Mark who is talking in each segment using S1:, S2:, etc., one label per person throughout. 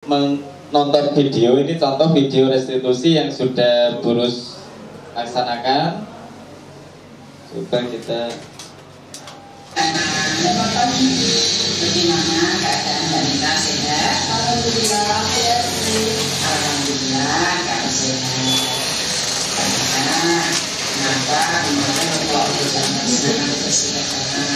S1: menonton video ini, contoh video restitusi yang sudah Burus laksanakan. Coba kita
S2: bagaimana keadaan balita sehat? Alhamdulillah sehat. Alhamdulillah kalau sehat. Kenapa kemarin waktu zaman senang kesehatan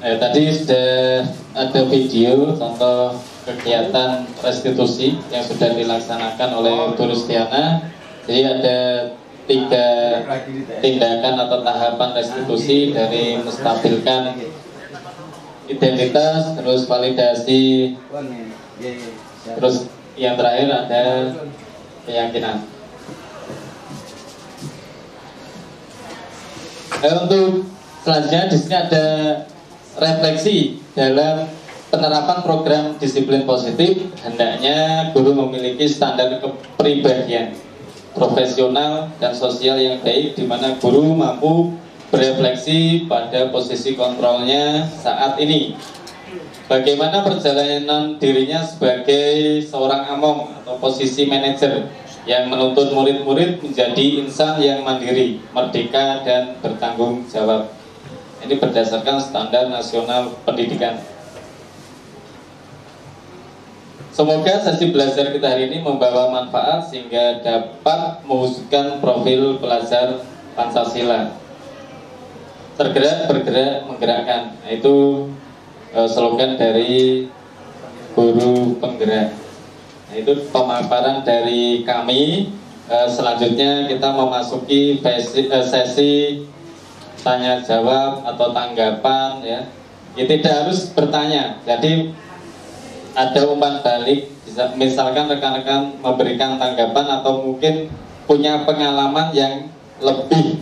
S2: tapi
S1: tadi sudah ada video contoh kegiatan restitusi yang sudah dilaksanakan oleh Bu Rustiana. Jadi ada 3 tindakan atau tahapan restitusi, dari menstabilkan identitas, terus validasi, terus yang terakhir ada keyakinan. Untuk selanjutnya di sini ada refleksi dalam penerapan program disiplin positif. Hendaknya guru memiliki standar kepribadian profesional dan sosial yang baik, di mana guru mampu berefleksi pada posisi kontrolnya saat ini. Bagaimana perjalanan dirinya sebagai seorang among atau posisi manajer yang menuntut murid-murid menjadi insan yang mandiri, merdeka, dan bertanggung jawab. Ini berdasarkan standar nasional pendidikan. Semoga sesi belajar kita hari ini membawa manfaat sehingga dapat mewujudkan profil pelajar Pancasila. Tergerak, bergerak, menggerakkan. Itu slogan dari guru penggerak. Nah, itu pemaparan dari kami. Selanjutnya kita memasuki sesi tanya jawab atau tanggapan, ya. Tidak harus bertanya. Jadi ada umpan balik, misalkan rekan-rekan memberikan tanggapan atau mungkin punya pengalaman yang lebih,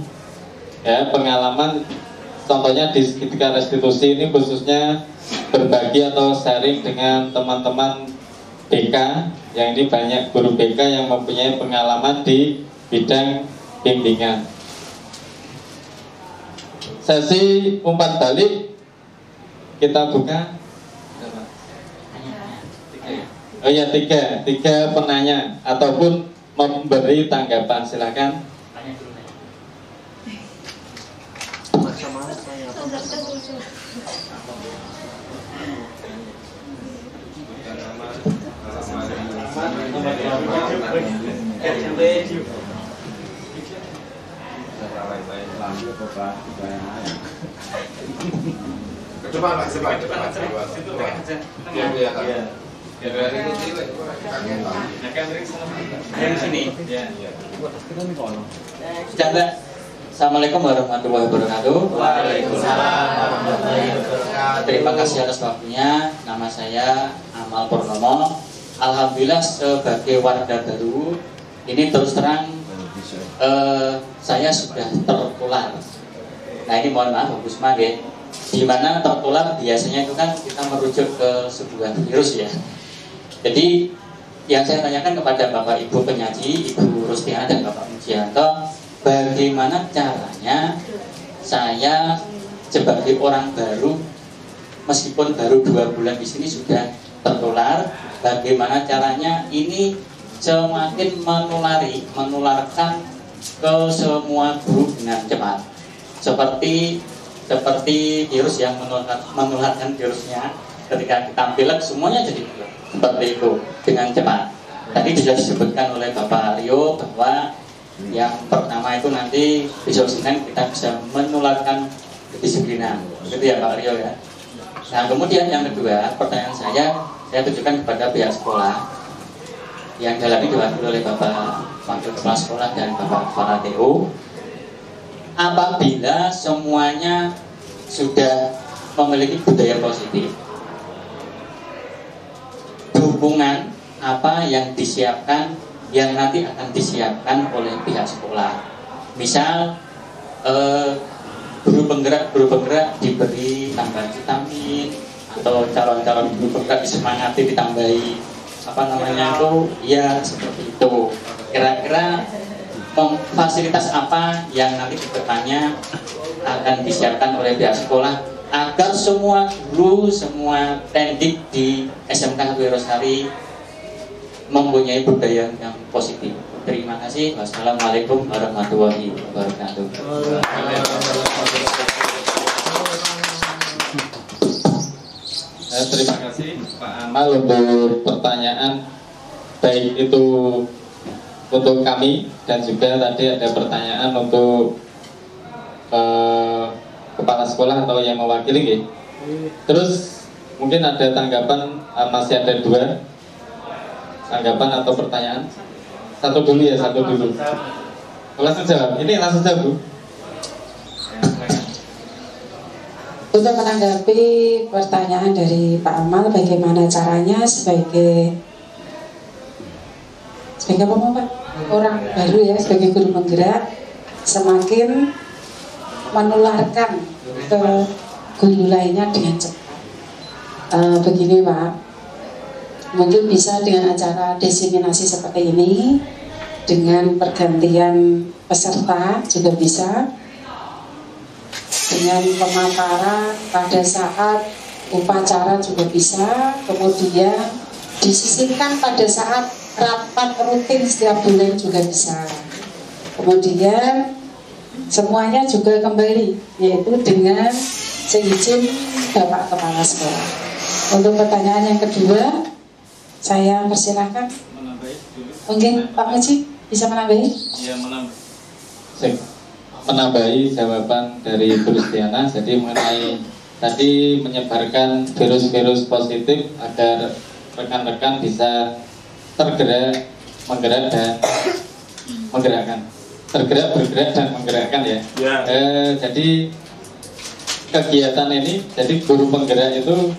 S1: ya, pengalaman contohnya di ketika restitusi ini khususnya berbagi atau sharing dengan teman-teman BK, yang ini banyak guru BK yang mempunyai pengalaman di bidang bimbingan. Sesi umpan balik kita buka. Oh ya, tiga penanya ataupun memberi tanggapan, silakan.
S3: Coba Pak, coba. Yang sini. Sudah. Assalamualaikum warahmatullahi wabarakatuh.
S2: Waalaikumsalam warahmatullahi wabarakatuh.
S3: Terima kasih atas waktunya. Nama saya Amal Purnomo. Alhamdulillah sebagai warga baru ini terus terang saya sudah tertular. Nah ini mohon maaf Bu Pusma ya. Di mana tertular biasanya itu kan kita merujuk ke sebuah virus ya. Jadi yang saya tanyakan kepada Bapak Ibu penyaji, Ibu Rustiana dan Bapak Mujianto, bagaimana caranya saya sebagai orang baru, meskipun baru 2 bulan di sini sudah tertular, bagaimana caranya ini semakin menularkan ke semua guru dengan cepat, seperti virus yang menularkan virusnya ketika kita pilek semuanya jadi pilek, seperti itu dengan cepat. Tadi sudah disebutkan oleh Bapak Rio bahwa yang pertama itu nanti besok Senin kita bisa menularkan kedisiplinan, gitu ya Pak Rio ya. Nah kemudian yang kedua, pertanyaan saya tujukan kepada pihak sekolah yang dalam ini diwakili oleh Bapak Wakil Kepala Sekolah dan Bapak Kepala TU. Apabila semuanya sudah memiliki budaya positif, dukungan apa yang disiapkan, yang nanti akan disiapkan oleh pihak sekolah. Misal guru penggerak diberi tambahan vitamin, atau calon-calon guru penggerak disemangati ditambahi ya seperti itu. Kira-kira fasilitas apa yang nanti kedepannya akan disiapkan oleh pihak sekolah agar semua guru, semua tendik di SMK Wirosari mempunyai budaya yang positif. Terima kasih. Wassalamualaikum warahmatullahi wabarakatuh.
S1: Terima kasih Pak Amal untuk pertanyaan, baik itu untuk kami dan juga tadi ada pertanyaan untuk kepala sekolah atau yang mewakili ya. Terus mungkin ada tanggapan, masih ada 2 tanggapan atau pertanyaan. Satu dulu. Langsung jawab. Ini langsung jawab Bu.
S4: Untuk menanggapi pertanyaan dari Pak Amal, bagaimana caranya sebagai apa Pak? Orang baru ya, sebagai guru penggerak semakin menularkan ke guru lainnya dengan cepat. Begini Pak, mungkin bisa dengan acara diseminasi seperti ini, dengan pergantian peserta juga bisa, dengan pemaparan pada saat upacara juga bisa, kemudian disisipkan pada saat rapat rutin setiap bulan juga bisa. Kemudian semuanya juga kembali, yaitu dengan seizin Bapak Kepala Sekolah. Untuk pertanyaan yang kedua, saya persilahkan. Mungkin Pak Muji bisa menambahi?
S1: Iya, menambahi jawaban dari Bu Rustiana. Jadi mengenai tadi menyebarkan virus-virus positif agar rekan-rekan bisa tergerak, menggerak dan menggerakkan, tergerak, bergerak dan menggerakkan ya. Jadi kegiatan ini, jadi guru penggerak itu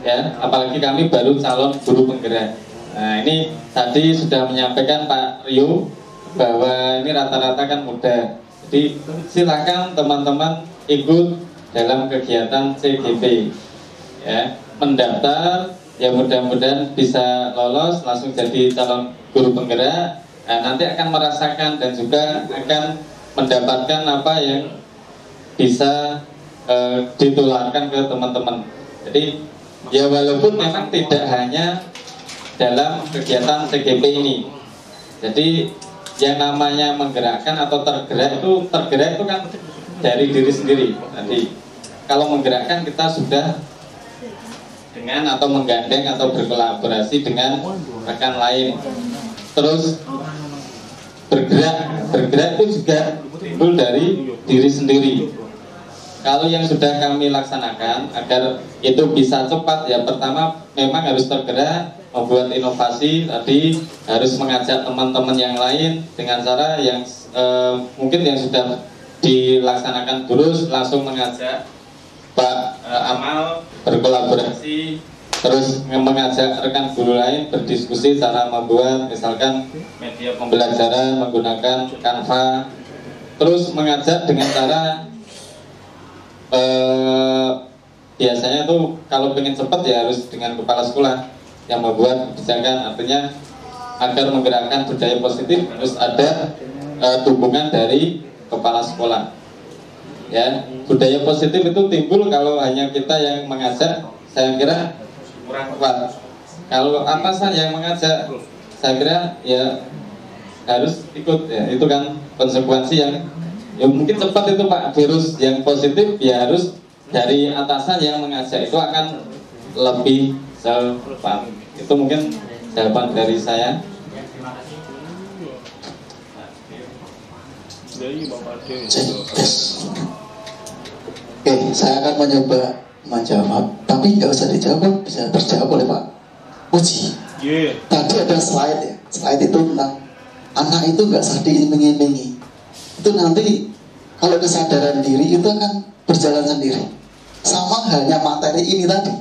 S1: ya, apalagi kami baru calon guru penggerak. Nah ini tadi sudah menyampaikan Pak Rio bahwa ini rata-rata kan muda. Jadi silakan teman-teman ikut dalam kegiatan CGP ya, mendaftar ya, mudah-mudahan bisa lolos langsung jadi calon guru penggerak. Nah, nanti akan merasakan dan juga akan mendapatkan apa yang bisa ditularkan ke teman-teman. Jadi ya walaupun memang tidak hanya dalam kegiatan CGP ini. Jadi yang namanya menggerakkan atau tergerak itu kan dari diri sendiri. Nanti kalau menggerakkan kita sudah dengan atau menggandeng atau berkolaborasi dengan rekan lain. Terus bergerak itu juga timbul dari diri sendiri. Kalau yang sudah kami laksanakan agar itu bisa cepat ya, pertama memang harus tergerak, membuat inovasi tadi harus mengajak teman-teman yang lain dengan cara yang mungkin yang sudah dilaksanakan terus langsung mengajak Pak Amal berkolaborasi, terus mengajak rekan guru lain berdiskusi cara membuat misalkan media pembelajaran menggunakan Canva, terus mengajak dengan cara biasanya tuh kalau pengen cepat ya harus dengan kepala sekolah yang membuat kebijakan, artinya agar menggerakkan budaya positif harus ada dukungan dari kepala sekolah. Ya, budaya positif itu timbul kalau hanya kita yang mengajak, saya kira kurang kuat. Kalau atasan yang mengajak, saya kira ya harus ikut ya. Itu kan konsekuensi yang ya mungkin cepat itu Pak. Virus yang positif ya harus dari atasan yang mengajak, itu akan lebih cepat. Itu mungkin jawaban dari saya.
S5: Oke, saya akan mencoba menjawab, tapi nggak usah dijawab, bisa terjawab oleh Pak Puji. Tadi ada slide ya, slide itu tentang anak itu nggak usah diiming-imingi. Itu nanti kalau kesadaran diri itu akan berjalan sendiri. Sama halnya materi ini tadi.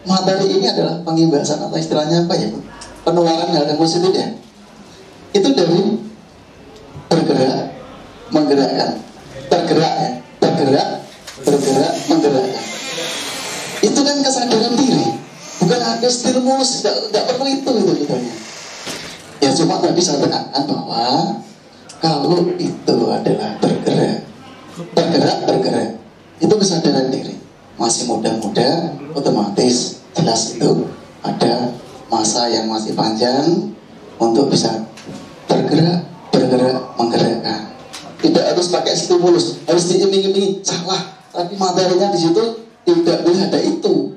S5: Materi ini adalah pengimbasan atau istilahnya apa ya, penularan hal yang positif ya. Itu dari bergerak, menggerakkan, tergerak ya, bergerak, menggerakkan. Itu kan kesadaran diri, bukan ada stimulus, tidak perlu itu kitanya. Ya cuma tadi saya tekankan bahwa kalau itu adalah bergerak, itu kesadaran diri. Masih muda-muda, otomatis jelas itu ada masa yang masih panjang untuk bisa bergerak, menggerakkan. Tidak harus pakai stimulus, harus diiming-imingi, salah. Tapi materinya di situ tidak boleh ada itu.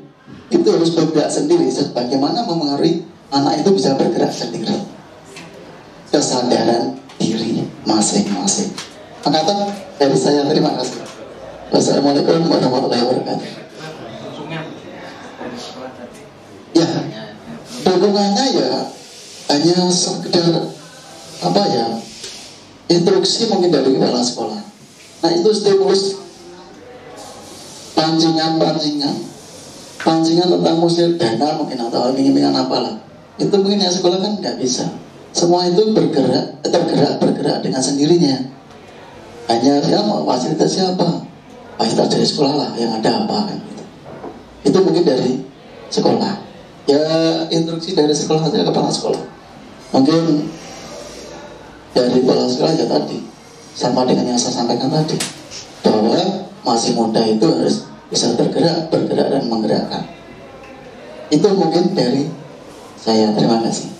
S5: Itu harus bergerak sendiri. Bagaimana mempengaruhi anak itu bisa bergerak sendiri. Kesadaran diri masing-masing. Maka dari saya terima kasih. Wassalamualaikum warahmatullahi wabarakatuh. Ya, dukungannya ya hanya sekedar apa ya, instruksi mungkin dari kepala sekolah. Nah itu stimulus pancingan tentang musil dana mungkin atau iming-imingan apalah. Itu mungkin ya sekolah kan nggak bisa. Semua itu tergerak dengan sendirinya. Hanya siapa, fasilitas siapa, fasilitas dari sekolah lah yang ada apa kan gitu. Itu mungkin dari sekolah. Ya instruksi dari sekolah saja kepala sekolah. Mungkin dari kepala sekolah ya tadi sama dengan yang saya sampaikan tadi, bahwa masih muda itu harus bisa bergerak dan menggerakkan. Itu mungkin dari saya. Terima kasih.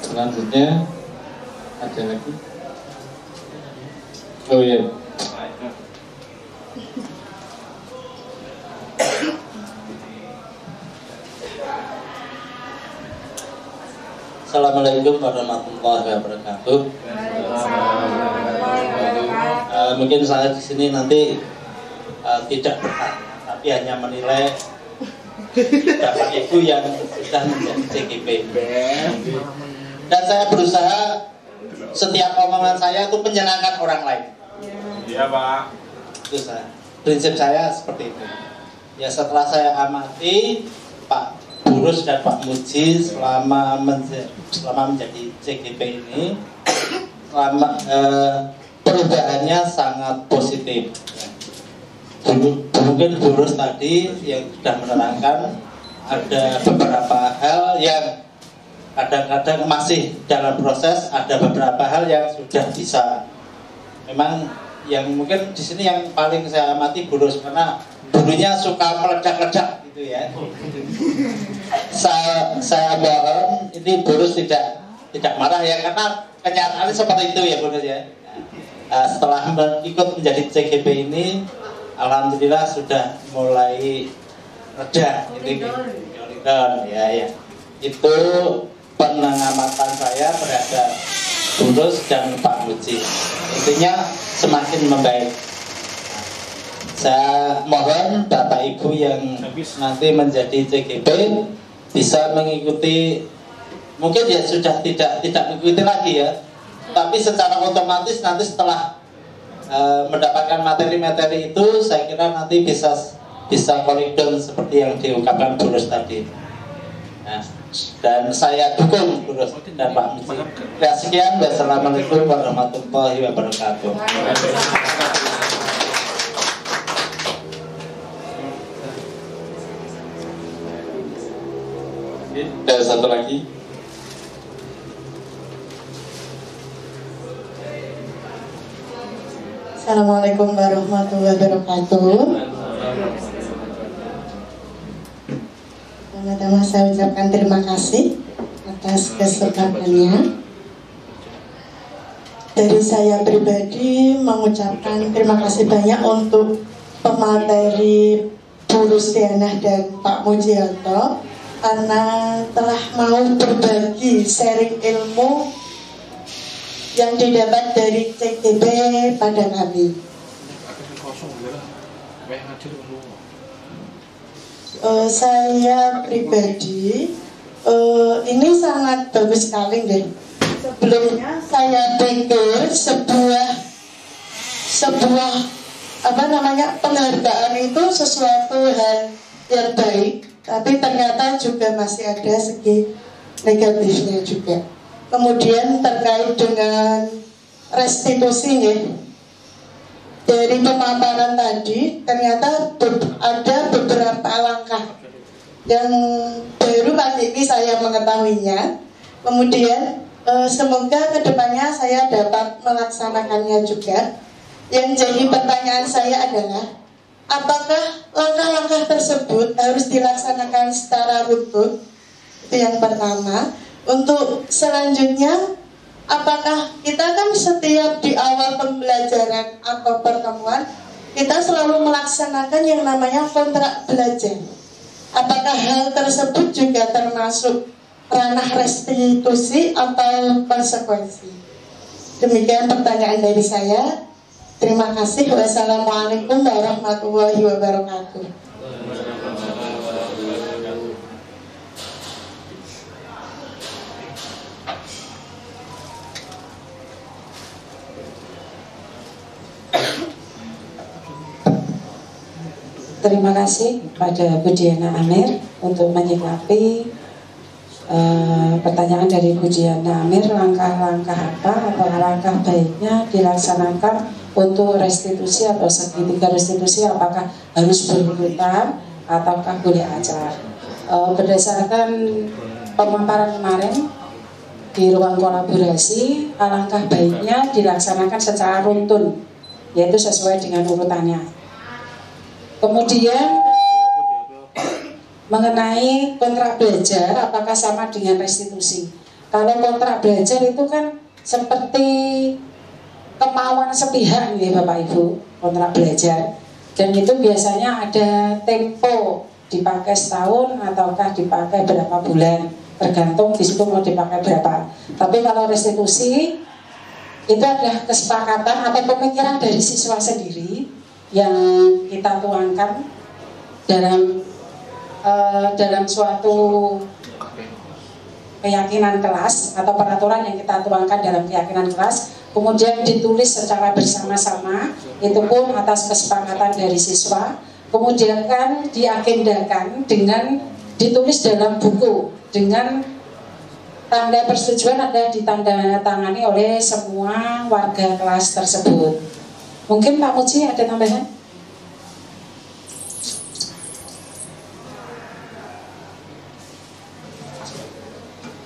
S1: Selanjutnya ada lagi. Oh iya.
S3: Assalamualaikum warahmatullahi wabarakatuh. Mungkin saya di sini nanti tidak bertanya, tapi hanya menilai Bapak Ibu yang sudah menjadi CGP. Dan saya berusaha setiap omongan saya itu menyenangkan orang lain.
S2: Iya Pak.
S3: Itu prinsip saya seperti itu. Ya setelah saya amati Pak Burus dan Pak Muji selama menjadi CGP ini, perubahannya sangat positif. Mungkin Burus tadi yang sudah menerangkan ada beberapa hal yang kadang-kadang masih dalam proses, ada beberapa hal yang sudah bisa. Memang yang mungkin di sini yang paling saya amati Burus, karena dulunya suka meledak-ledak gitu ya. Saya mohon ini Burus tidak marah ya, karena kenyataannya seperti itu ya Burus ya. Setelah ikut menjadi CGP ini, alhamdulillah sudah mulai reda, ya. Itu pengamatan saya terhadap Burus dan Pak Muji. Intinya semakin membaik.
S6: Saya mohon Bapak Ibu yang nanti menjadi CGP bisa mengikuti, mungkin ya sudah tidak mengikuti lagi ya, tapi secara otomatis nanti setelah mendapatkan materi-materi itu, saya kira nanti bisa koridor seperti yang diungkapkan Bu Rus tadi. Nah, dan saya dukung Bu Rus dan Pak Muji. Ya, sekian. Wassalamualaikum warahmatullahi wabarakatuh.
S1: Ada satu lagi.
S7: Assalamualaikum warahmatullahi wabarakatuh. Pertama-tama saya ucapkan terima kasih atas kesempatannya. Dari saya pribadi mengucapkan terima kasih banyak untuk pemateri Bu Rusdianah dan Pak Mujianto karena telah mau berbagi sharing ilmu yang didapat dari CGP pada kami. Saya pribadi ini sangat bagus sekali deh. Sebelumnya saya pikir sebuah penghargaan itu sesuatu hal yang baik, tapi ternyata juga masih ada segi negatifnya juga. Kemudian terkait dengan restitusi ya, dari pemaparan tadi ternyata ada beberapa langkah yang baru pagi ini saya mengetahuinya. Kemudian semoga kedepannya saya dapat melaksanakannya juga. Yang jadi pertanyaan saya adalah, apakah langkah-langkah tersebut harus dilaksanakan secara rutin? Itu yang pertama. Untuk selanjutnya, apakah kita kan setiap di awal pembelajaran atau pertemuan kita selalu melaksanakan yang namanya kontrak belajar? Apakah hal tersebut juga termasuk ranah restitusi atau konsekuensi? Demikian pertanyaan dari saya. Terima kasih. Wassalamualaikum warahmatullahi wabarakatuh.
S4: Terima kasih kepada Bu Diana Amir untuk menyikapi pertanyaan dari Bu Diana Amir, langkah-langkah apa atau langkah baiknya dilaksanakan untuk restitusi atau segitiga restitusi, apakah harus berurutan ataukah boleh acak. Berdasarkan pemaparan kemarin di ruang kolaborasi, alangkah baiknya dilaksanakan secara runtun, yaitu sesuai dengan urutannya. Kemudian mengenai kontrak belajar, apakah sama dengan restitusi? Kalau kontrak belajar itu kan seperti kemauan sepihak nih Bapak Ibu, kontrak belajar. Dan itu biasanya ada tempo, dipakai setahun ataukah dipakai berapa bulan, tergantung di situ mau dipakai berapa. Tapi kalau restitusi itu adalah kesepakatan atau pemikiran dari siswa sendiri yang kita tuangkan dalam suatu keyakinan kelas atau peraturan yang kita tuangkan dalam keyakinan kelas, kemudian ditulis secara bersama-sama, itu pun atas kesepakatan dari siswa, kemudian kan diagendakan dengan ditulis dalam buku dengan tanda persetujuan ada ditandatangani oleh semua warga kelas tersebut. Mungkin Pak Muji ada tambahan?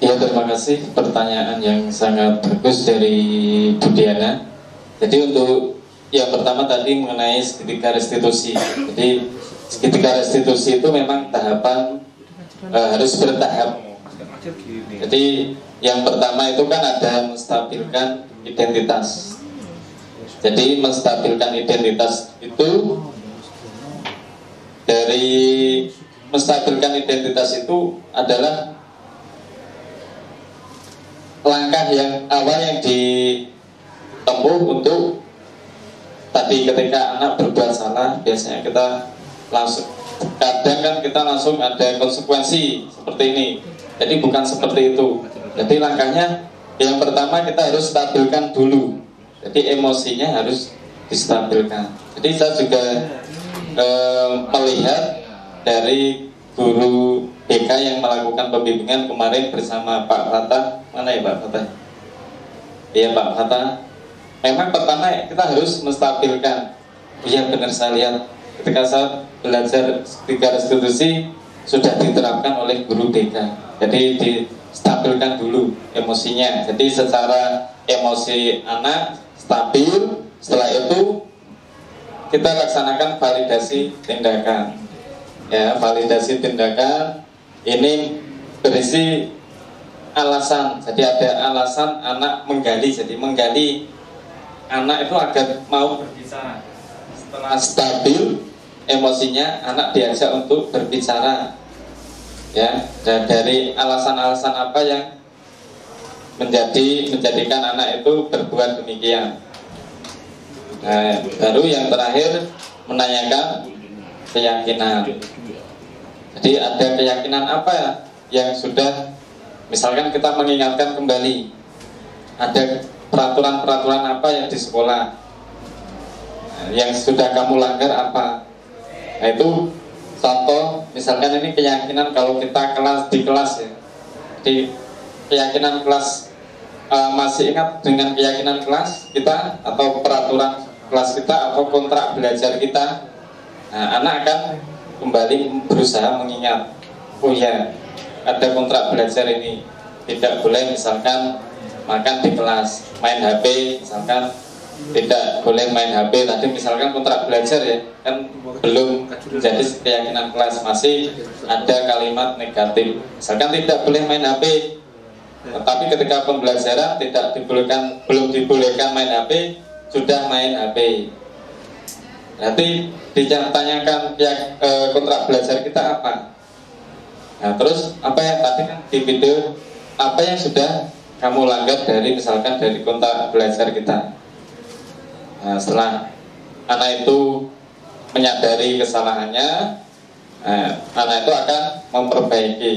S1: Ya, terima kasih pertanyaan yang sangat bagus dari Bu Diana. Jadi untuk yang pertama tadi mengenai segitiga restitusi. Jadi segitiga restitusi itu memang tahapan harus bertahap. Jadi yang pertama itu kan ada menstabilkan identitas. Jadi menstabilkan identitas itu, dari menstabilkan identitas itu adalah langkah yang awal yang ditempuh untuk tadi tadi ketika anak berbuat salah, biasanya kita langsung, kadang kan kita langsung ada konsekuensi seperti ini. Jadi bukan seperti itu. Jadi langkahnya yang pertama kita harus stabilkan dulu. Jadi emosinya harus distabilkan. Jadi saya juga melihat dari guru BK yang melakukan pembimbingan kemarin bersama Pak Fatah. Mana ya Pak Fatah? Iya Pak Fatah. Memang pertama kita harus menstabilkan. Iya benar, saya lihat ketika saya belajar 3 restitusi sudah diterapkan oleh guru BK. Jadi distabilkan dulu emosinya. Jadi secara emosi anak stabil, setelah itu kita laksanakan validasi tindakan. Ya, validasi tindakan ini berisi alasan. Jadi ada alasan anak menggali. Jadi menggali anak itu agar mau berbicara. Setelah stabil emosinya, anak diajak untuk berbicara. Ya, dan dari alasan-alasan apa yang menjadikan anak itu berbuat demikian. Nah, baru yang terakhir menanyakan keyakinan. Jadi ada keyakinan apa ya yang sudah, misalkan kita mengingatkan kembali, ada peraturan-peraturan apa yang di sekolah yang sudah kamu langgar apa. Nah itu contoh, misalkan ini keyakinan kalau kita di kelas ya. Di keyakinan kelas, masih ingat dengan keyakinan kelas kita atau peraturan kelas kita atau kontrak belajar kita. Nah, anak akan kembali berusaha mengingat, oh ya ada kontrak belajar ini, tidak boleh misalkan makan di kelas, main HP misalkan, tidak boleh main HP. Tadi misalkan kontrak belajar ya, kan belum menjadi keyakinan kelas, masih ada kalimat negatif, misalkan tidak boleh main HP. Tetapi ketika pembelajaran tidak dibolehkan, belum dibolehkan main HP, sudah main HP. Nanti ditanyakan ya, kontrak belajar kita apa. Nah terus apa yang tadi kan di video, apa yang sudah kamu langgar dari misalkan dari kontrak belajar kita. Nah, setelah anak itu menyadari kesalahannya, anak itu akan memperbaiki.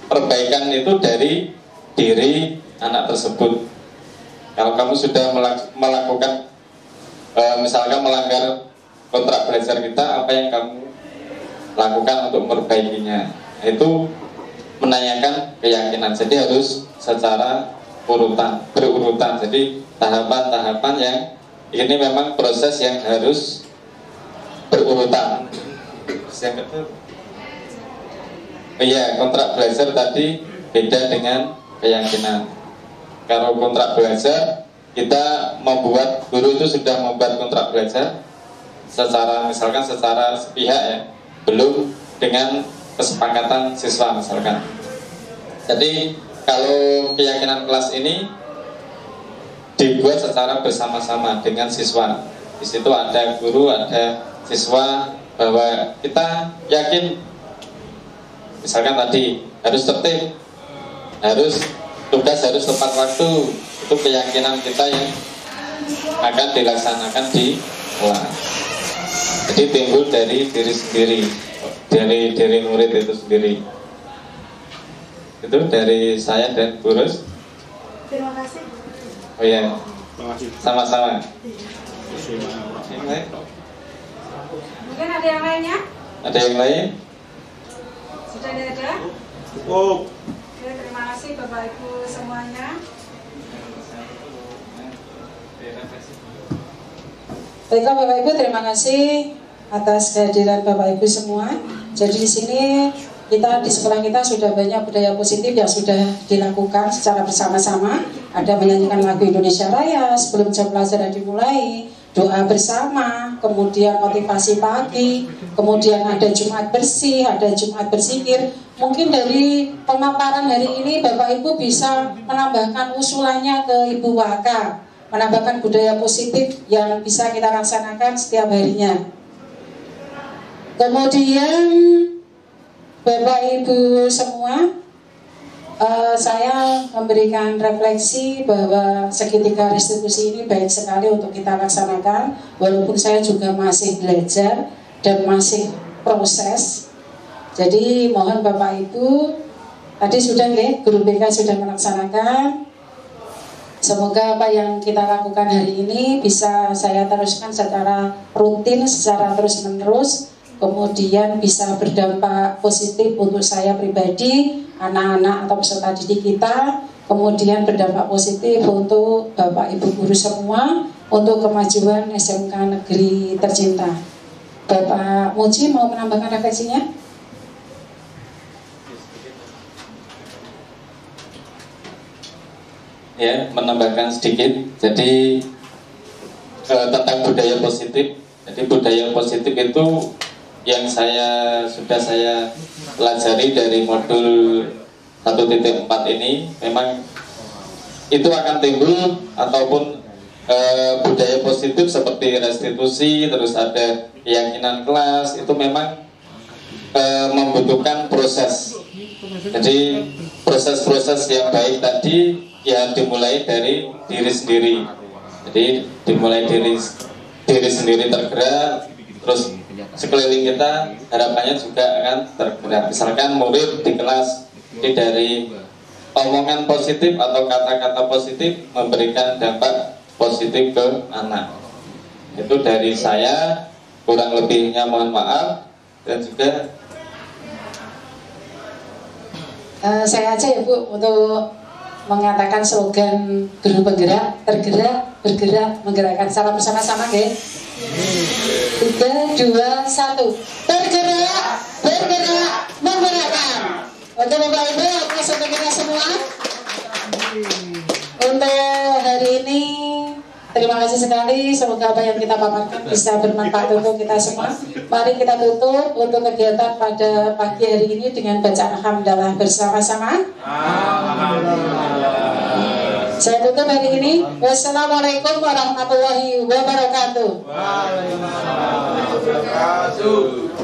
S1: Perbaikan itu dari diri anak tersebut. Kalau kamu sudah melakukan misalkan melanggar kontrak belajar kita, apa yang kamu lakukan untuk memperbaikinya? Itu menanyakan keyakinan. Jadi harus secara berurutan. Jadi tahapan-tahapan yang ini memang proses yang harus berurutan. Yang kedua, iya, kontrak belajar tadi beda dengan keyakinan. Kalau kontrak belajar kita membuat, guru itu sudah membuat kontrak belajar secara misalkan secara sepihak ya, belum dengan kesepakatan siswa misalkan. Jadi kalau keyakinan kelas ini dibuat secara bersama-sama dengan siswa. Di situ ada guru, ada siswa, bahwa kita yakin misalkan tadi harus tertib, tugas harus tepat waktu. Itu keyakinan kita yang akan dilaksanakan di kelas. Jadi timbul dari diri sendiri, dari murid itu sendiri. Itu dari saya dan Burus.
S7: Terima kasih.
S1: Oh ya, sama-sama.
S4: Mungkin ada yang lainnya?
S1: Ada yang lain?
S4: Sudah ada?
S2: Cukup.
S4: Oke, terima kasih Bapak Ibu semuanya. Baiklah Bapak Ibu, terima kasih atas kehadiran Bapak Ibu semua. Jadi di sini kita di sekolah kita sudah banyak budaya positif yang sudah dilakukan secara bersama-sama. Ada menyanyikan lagu Indonesia Raya sebelum jam pelajaran dimulai, doa bersama, kemudian motivasi pagi, kemudian ada Jumat bersih, ada Jumat berzikir. Mungkin dari pemaparan hari ini Bapak Ibu bisa menambahkan usulannya ke Ibu Waka, menambahkan budaya positif yang bisa kita laksanakan setiap harinya. Kemudian Bapak Ibu semua, saya memberikan refleksi bahwa segitiga restitusi ini baik sekali untuk kita laksanakan, walaupun saya juga masih belajar dan masih proses. Jadi mohon Bapak Ibu, tadi sudah ya, guru BK sudah melaksanakan. Semoga apa yang kita lakukan hari ini bisa saya teruskan secara rutin, secara terus-menerus, kemudian bisa berdampak positif untuk saya pribadi, anak-anak atau peserta didik kita, kemudian berdampak positif untuk Bapak Ibu guru semua, untuk kemajuan SMK Negeri tercinta. Bapak Muji mau menambahkan refleksinya?
S1: Ya, menambahkan sedikit. Jadi tentang budaya positif. Jadi budaya positif itu yang sudah saya pelajari dari modul 1.4 ini, memang itu akan timbul ataupun budaya positif seperti restitusi, terus ada keyakinan kelas, itu memang membutuhkan proses. Jadi proses-proses yang baik tadi ya dimulai dari diri sendiri. Jadi dimulai diri sendiri tergerak, terus sekeliling kita harapannya juga akan tergerak. Misalkan murid di kelas, jadi dari omongan positif atau kata-kata positif memberikan dampak positif ke anak. Itu dari saya, kurang lebihnya mohon maaf. Dan juga
S4: saya aja ya Bu untuk mengatakan slogan guru penggerak, tergerak, bergerak, menggerakkan. Salam bersama-sama ya. 3, 2, 1. Tergerak, bergerak, menggerakkan. Untuk Bapak Ibu, untuk kita semua. Untuk hari ini terima kasih sekali. Semoga apa yang kita paparkan bisa bermanfaat untuk kita semua. Mari kita tutup untuk kegiatan pada pagi hari ini dengan bacaan hamdalah bersama-sama. Saya tutup hari ini. Wassalamualaikum warahmatullahi wabarakatuh.
S2: Waalaikumsalam warahmatullahi wabarakatuh.